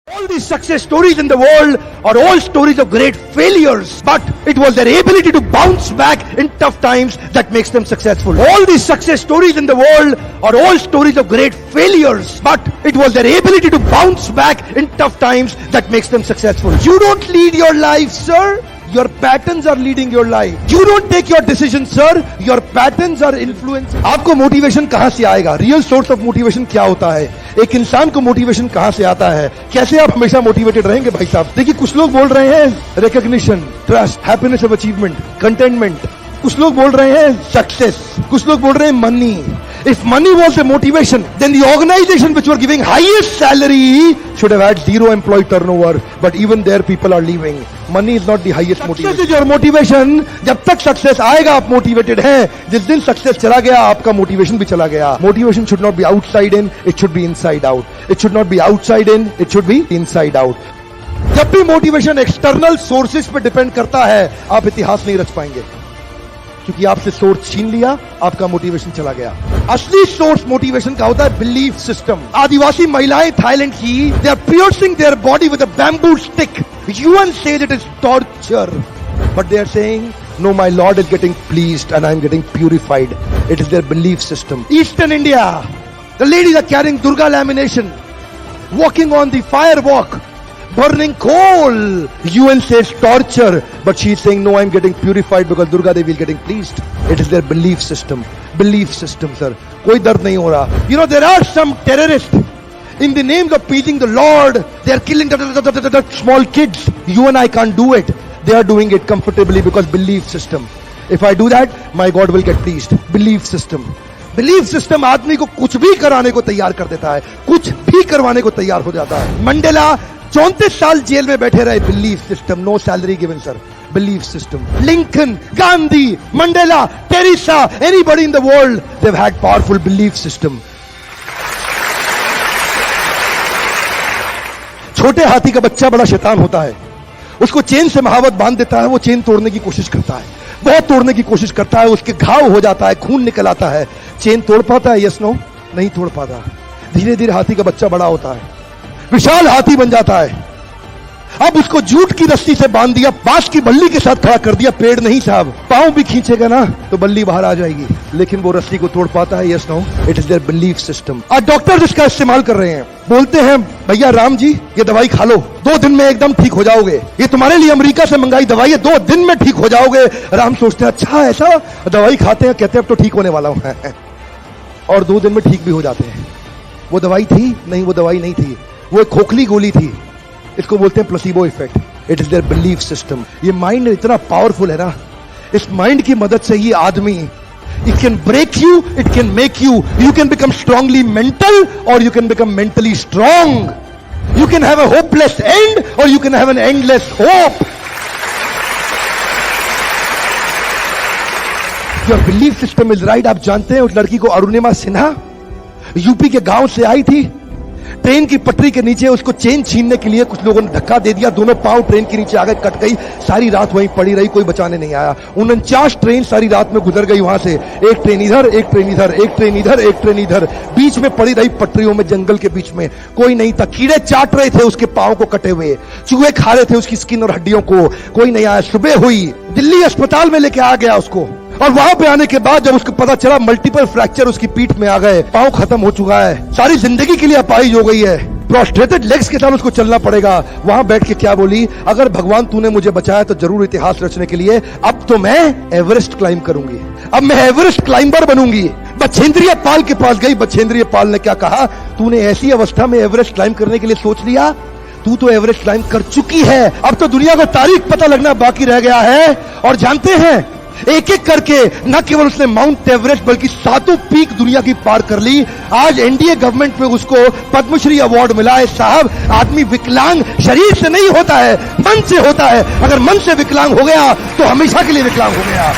All these success stories in the world are all stories of great failures, but it was their ability to bounce back in tough times that makes them successful. All these success stories in the world are all stories of great failures, but it was their ability to bounce back in tough times that makes them successful. You don't lead your life, sir. Your patterns are leading your life. You don't take your decisions, sir. Your patterns are influencing. आपको motivation कहां से आएगा? Real source of motivation क्या होता है? एक इंसान को मोटिवेशन कहां से आता है? कैसे आप हमेशा मोटिवेटेड रहेंगे भाई साहब? देखिए, कुछ लोग बोल रहे हैं recognition, trust, happiness of achievement, containment. कुछ लोग बोल रहे हैं सक्सेस, कुछ लोग बोल रहे हैं money. If money was the motivation, then the organization which were giving highest salary should have had zero employee turnover. But even there, people are leaving. Money is not the highest motivation. Success is your motivation. जब तक success आएगा आप motivated हैं. जिस दिन success चला गया आपका मोटिवेशन भी चला गया. Motivation should not be outside in, it should be inside out. It should not be outside in, it should be inside out. जब भी मोटिवेशन एक्सटर्नल सोर्सेस पे डिपेंड करता है, आप इतिहास नहीं रच पाएंगे, क्योंकि आपसे सोर्स छीन लिया, आपका मोटिवेशन चला गया. असली सोर्स मोटिवेशन का होता है बिलीफ सिस्टम. आदिवासी महिलाएं थाईलैंड की, they are piercing their body with a bamboo stick. UN says it is torture, but they are saying, no, my Lord is getting pleased and I am getting purified. It is their belief system. Eastern India, the ladies are carrying Durga lamination, walking on the fire walk, burning coal. UN says torture, but she is saying, no, I am getting purified because Durga Devi is getting pleased. It is their belief system. Belief system, sir. कोई दर्द नहीं हो रहा. You know, there are some terrorists, in the name of pleasing the Lord, they are killing the small kids. You and I can't do it. They are doing it comfortably because belief system. If I do that, my God will get pleased. Belief system. Belief system आदमी को कुछ भी कराने को तैयार कर देता है, कुछ भी करवाने को तैयार हो जाता है. मंडेला 34 साल जेल में बैठे रहे. Belief system. No salary given, sir. Belief system. Lincoln, Gandhi, Mandela, Teresa, anybody in the world, they've had powerful belief system. छोटे हाथी का बच्चा बड़ा शैतान होता है. उसको चेन से महावत बांध देता है, वो चेन तोड़ने की कोशिश करता है, बहुत तोड़ने की कोशिश करता है, उसके घाव हो जाता है, खून निकल आता है. चेन तोड़ पाता है? Yes no? नहीं तोड़ पाता. धीरे धीरे हाथी का बच्चा बड़ा होता है, विशाल हाथी बन जाता है. अब उसको जूट की रस्सी से बांध दिया, बांस की बल्ली के साथ खड़ा कर दिया. पेड़ नहीं साहब, पांव भी खींचेगा ना तो बल्ली बाहर आ जाएगी, लेकिन वो रस्सी को तोड़ पाता है? Yes no? It is their belief system. आज डॉक्टर इसका इस्तेमाल कर रहे हैं. बोलते हैं, भैया राम जी, ये दवाई खा लो, 2 दिन में एकदम ठीक हो जाओगे. ये तुम्हारे लिए अमेरिका से मंगाई दवाई है, 2 दिन में ठीक हो जाओगे. राम सोचते हैं, अच्छा ऐसा? दवाई खाते हैं, कहते हैं अब तो ठीक होने वाला हूं. और 2 दिन में ठीक भी हो जाते हैं. वो दवाई थी? नहीं, वो दवाई नहीं थी, वो एक खोखली गोली थी. इसको बोलते हैं placebo effect. It is their belief system. ये माइंड इतना पावरफुल है ना, इस माइंड की मदद से ये आदमी, it can break you, it can make you. You can become strongly mental और you can become mentally strong. You can have a hopeless end और you can have an endless hope. Your belief system is right. आप जानते हैं उस लड़की को, Arunima Sinha, UP के गांव से आई थी. ट्रेन की पटरी के नीचे उसको चेन छीनने के लिए कुछ लोगों ने धक्का दे दिया, दोनों पांव ट्रेन के नीचे आ गए, कट गई. सारी रात वहीं पड़ी रही, कोई बचाने नहीं आया. 49 ट्रेन सारी रात में गुजर गई वहां से. एक ट्रेन इधर, एक ट्रेन इधर, एक ट्रेन इधर, एक ट्रेन इधर, बीच में पड़ी रही पटरियों में, जंगल के बीच में. कोई नहीं था. कीड़े चाट रहे थे उसके पांव को कटे हुए, चूहे खा रहे थे उसकी स्किन और हड्डियों को. कोई नहीं आया. सुबह हुई, दिल्ली अस्पताल में लेके आ गया उसको. और वहां पे आने के बाद जब उसको पता चला मल्टीपल फ्रैक्चर उसकी पीठ में आ गए, पांव खत्म हो चुका है, सारी जिंदगी के लिए अपाहिज हो गई है, प्रोस्ट्रेटेड लेग्स के साथ उसको चलना पड़ेगा. वहां बैठ के क्या बोली? अगर भगवान तूने मुझे बचाया तो जरूर इतिहास रचने के लिए अब तो मैं एवरेस्ट क्लाइंब करूंगी, अब मैं एवरेस्ट क्लाइंबर बनूंगी. बछेंद्रिय पाल के पास गई. बछेंद्रिय पाल ने क्या कहा? तूने ऐसी अवस्था में एवरेस्ट क्लाइंब करने के लिए सोच लिया? तू तो एवरेस्ट क्लाइंब कर चुकी है, अब तो दुनिया को तारीख पता लगना बाकी रह गया है. और जानते हैं, एक एक करके न केवल उसने माउंट एवरेस्ट बल्कि 7 पीक दुनिया की पार कर ली. आज एनडीए गवर्नमेंट में उसको पद्मश्री अवार्ड मिला है. साहब, आदमी विकलांग शरीर से नहीं होता है, मन से होता है. अगर मन से विकलांग हो गया तो हमेशा के लिए विकलांग हो गया.